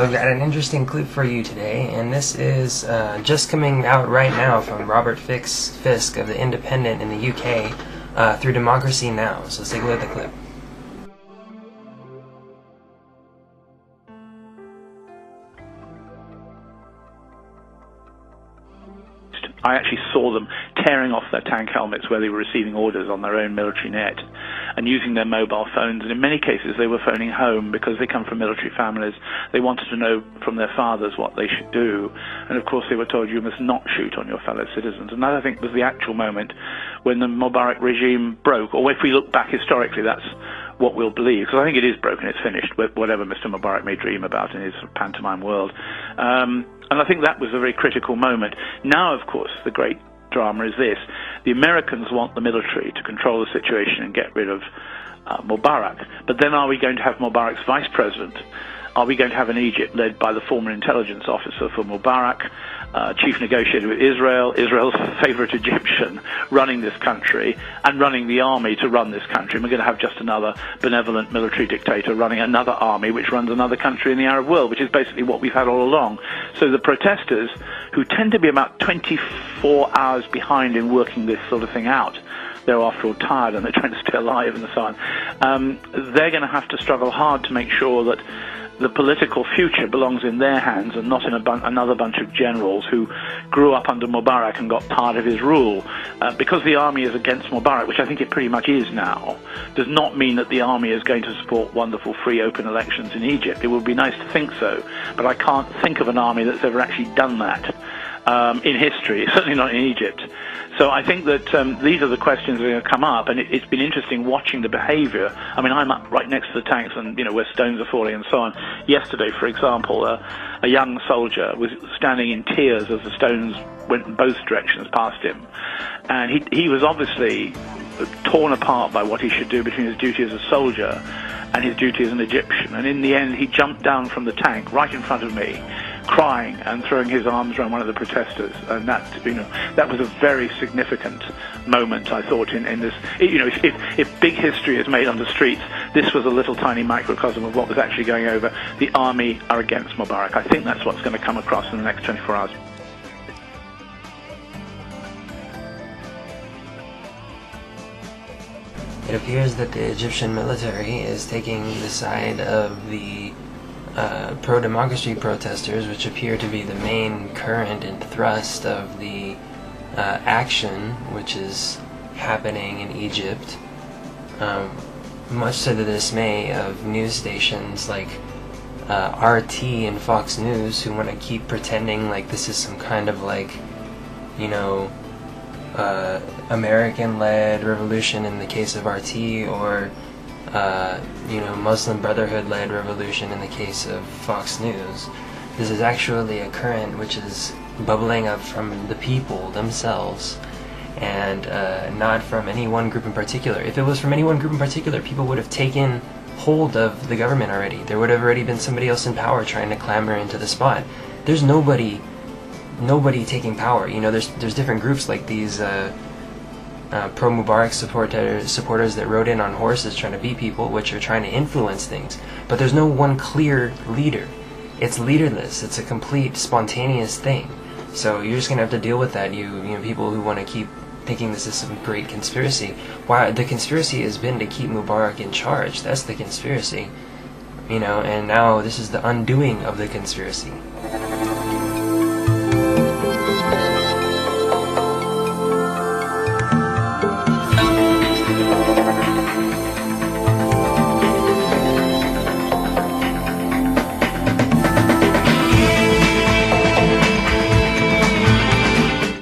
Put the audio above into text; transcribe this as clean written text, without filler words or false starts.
So I've got an interesting clip for you today, and this is just coming out right now from Robert Fisk of The Independent in the UK through Democracy Now! So let's take a look at the clip. I actually saw them tearing off their tank helmets where they were receiving orders on their own military net and using their mobile phones. And in many cases, they were phoning home because they come from military families. They wanted to know from their fathers what they should do. And of course, they were told, you must not shoot on your fellow citizens. And that, I think, was the actual moment when the Mubarak regime broke. Or if we look back historically, that's what we'll believe, because I think it is broken, it's finished, with whatever Mr. Mubarak may dream about in his pantomime world. And I think that was a very critical moment. Now, of course, the great drama is this. The Americans want the military to control the situation and get rid of Mubarak. But then are we going to have Mubarak's vice president? Are we going to have an Egypt led by the former intelligence officer for Mubarak, chief negotiator with Israel, Israel's favorite Egyptian, running this country and running the army to run this country? And we're going to have just another benevolent military dictator running another army which runs another country in the Arab world, which is basically what we've had all along. So the protesters, who tend to be about 24 hours behind in working this sort of thing out, they're after all tired and they're trying to stay alive and so on, they're going to have to struggle hard to make sure that the political future belongs in their hands and not in another bunch of generals who grew up under Mubarak and got tired of his rule. Because the army is against Mubarak, which I think it pretty much is now, does not mean that the army is going to support wonderful free open elections in Egypt. It would be nice to think so, but I can't think of an army that's ever actually done that in history, certainly not in Egypt. So I think that these are the questions that are going to come up, and it's been interesting watching the behavior. I mean, I'm up right next to the tanks and, you know, where stones are falling and so on. Yesterday, for example, a young soldier was standing in tears as the stones went in both directions past him. And he was obviously torn apart by what he should do between his duty as a soldier and his duty as an Egyptian. And in the end, he jumped down from the tank right in front of me, crying and throwing his arms around one of the protesters, and that, you know, that was a very significant moment, I thought, in this. You know, if big history is made on the streets, this was a little tiny microcosm of what was actually going over. The army are against Mubarak. I think that's what's going to come across in the next 24 hours. It appears that the Egyptian military is taking the side of the pro-democracy protesters, which appear to be the main current and thrust of the action which is happening in Egypt, much to the dismay of news stations like RT and Fox News, who want to keep pretending like this is some kind of, like, you know, American-led revolution in the case of RT, or you know, Muslim Brotherhood-led revolution in the case of Fox News. This is actually a current which is bubbling up from the people themselves, and not from any one group in particular. If it was from any one group in particular, people would have taken hold of the government already. There would have already been somebody else in power trying to clamber into the spot. There's nobody taking power. You know, there's different groups like these Pro-Mubarak supporters that rode in on horses trying to beat people, which are trying to influence things. But there's no one clear leader. It's leaderless. It's a complete spontaneous thing. So you're just gonna have to deal with that. You know, people who want to keep thinking this is some great conspiracy. Why? The conspiracy has been to keep Mubarak in charge. That's the conspiracy. You know, and now this is the undoing of the conspiracy.